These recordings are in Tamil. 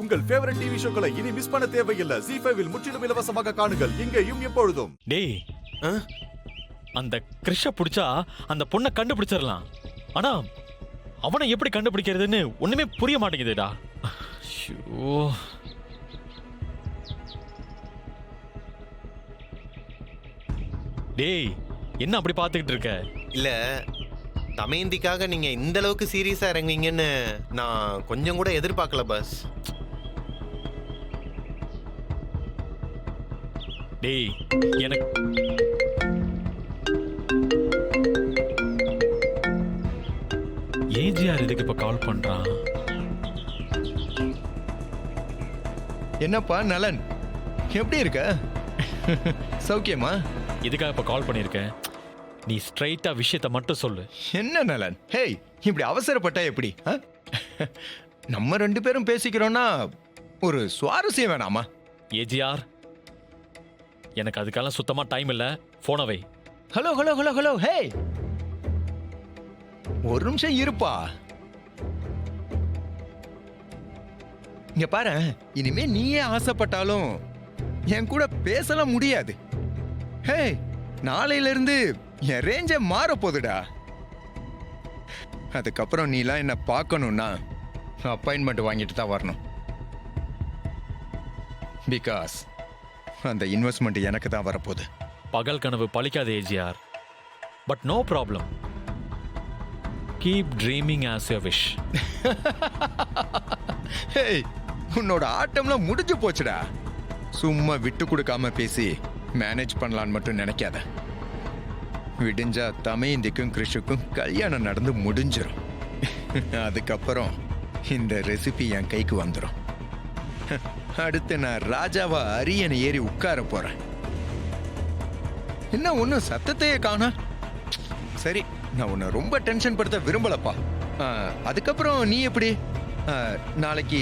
உங்கள் ஃபேவரட் டிவி ஷோக்களை இனி மிஸ் பண்ண தேவையில்லை. ZEE5 இல் முற்றிலும் இலவசமாக காணுங்கள், இங்கேயும் எப்பொழுதும். டேய், அந்த கிறிஷ புடிச்சா அந்த பொண்ணை கண்டுபிடிச்சிடலாம். ஆனா அவனை எப்படி கண்டுபிடிக்கிறதுன்னு ஒண்ணுமே புரிய மாட்டேங்குதுடா. டேய், என்ன அப்படி பார்த்துக்கிட்டு இருக்க? இல்ல, தமயந்திக்காக நீங்க இந்த அளவுக்கு சீரியஸா இறங்குவீங்கன்னு நான் கொஞ்சம் கூட எதிர்பார்க்கல பாஸ். டேய், எனக்கு ஏஜிஆர் இதுக்கு இப்ப கால் பண்றான். என்னப்பா நலன், எப்படி இருக்க? சௌக்கியமா? இதுக்காக இப்ப கால் பண்ணிருக்கேன். நீ ஸ்ட்ரைட்டா விஷயத்தை மட்டும் சொல்லு. என்ன நலன், ஹேய், இப்படி அவசரப்பட்டா எப்படி? நம்ம ரெண்டு பேரும் பேசிக்கிறோம்னா ஒரு சுவாரஸ்யம் வேணாமா? ஏஜிஆர், எனக்கு அதுக்கெல்லாம் சுத்தமா டைம் இல்ல. போன வை. Hello hello hello hello, hey, ஒரு நிமிஷம் இருப்பா. இங்க பாரு, இனிமே நீயே ஆசைப்பட்டாலும் என் கூட பேசலாம் முடியாது. ஹே, நாளையில இருந்து என் ரேஞ்ச மாற போகுதுடா. அதுக்கப்புறம் நீலாம் என்ன பார்க்கணும்னா அப்பாயின்மெண்ட் வாங்கிட்டு தான் வரணும். பிகாஸ் அந்த இன்வெஸ்ட்மெண்ட் எனக்கு தான் வரப்போகுது. பகல் கனவு பழிக்காது AGR. But no problem. Keep dreaming as you wish. Hey, உன்னோட ஆட்டம்லாம் முடிஞ்சு போச்சுடா. சும்மா விட்டு கொடுக்காம பேசி மேனேஜ் பண்ணலான்னு மட்டும் நினைக்காத. விடிஞ்சா தமயந்திக்கும் கிறிஷுக்கும் கல்யாணம் நடந்து முடிஞ்சிடும். அதுக்கப்புறம் இந்த ரெசிபி என் கைக்கு வந்துடும். அடுத்து நான் ராஜாவா அரியணை ஏறி உட்கார போறேன். என்ன ஒன்னும் சத்தத்தையே காணா? சரி, நான் உன்னை ரொம்ப டென்ஷன் படுத்த விரும்பலப்பா. அதுக்கப்புறம் நீ எப்படி நாளைக்கு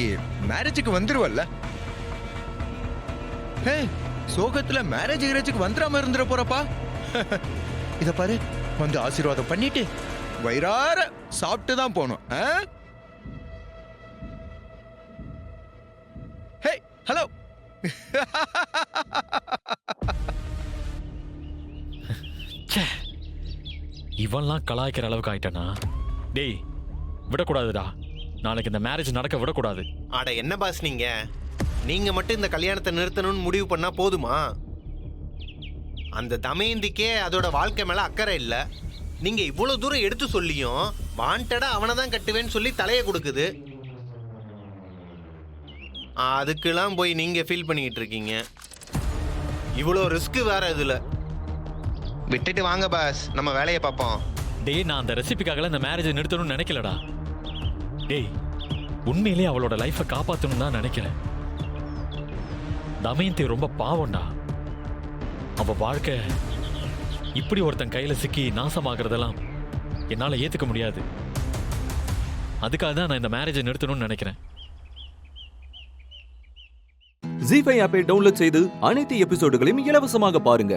மேரேஜுக்கு வந்துருவல்ல? ஹே, சோகத்துல மேரேஜுக்கு வந்துடாம இருந்துட போறப்பா. இத பாரு, வந்து ஆசீர்வாதம் பண்ணிட்டு வயிறார சாப்பிட்டு தான் போகணும். ஹே, ஹலோ. இவன்லாம் கலாய்க்கிற அளவுக்கு ஆயிட்டனா? டேய், விடக்கூடாதுடா. நாளைக்கு இந்த மேரேஜ் நடக்க விடக்கூடாது. அட என்ன பாஸ், நீங்க மட்டும் இந்த கல்யாணத்தை நிறுத்தணும்னு முடிவு பண்ணா போதுமா? அந்த தமயந்திக்கே அதோட வாழ்க்கை மேல அக்கறை இல்ல. நீங்க இவ்வளவு தூரம் எடுத்து சொல்லியும் வாண்டடா அவனை தான் கட்டுவேன்னு சொல்லி தலையை கொடுக்குது. அதுக்கெல்லாம் போய் நீங்க ஃபீல் பண்ணிக்கிட்டு இருக்கீங்க. இவ்வளோ ரிஸ்க் வேற இதுல. விட்டுட்டு வாங்க பாஸ், நம்ம வேலையை பார்ப்போம். டேய், நான் அந்த ரெசிபிக்காக இந்த மேரேஜை நிறுத்தணும்னு நினைக்கலடா. டேய், உண்மையிலேயே அவளோட லைஃபை காப்பாற்றணும் தான் நினைக்கிறேன். தமயந்தி ரொம்ப பாவம்டா. அவ வாழ்க்கை இப்படி ஒருத்தன் கையில சிக்கி நாசமாகறதெல்லாம் என்னால ஏத்துக்க முடியாது. அதுக்காக தான் நான் இந்த மேரேஜை நிறுத்தணும்னு நினைக்கிறேன். ZEE5 ஆப்பை டவுன்லோட் செய்து அனைத்து எபிசோடுகளையும் இலவசமாக பாருங்க.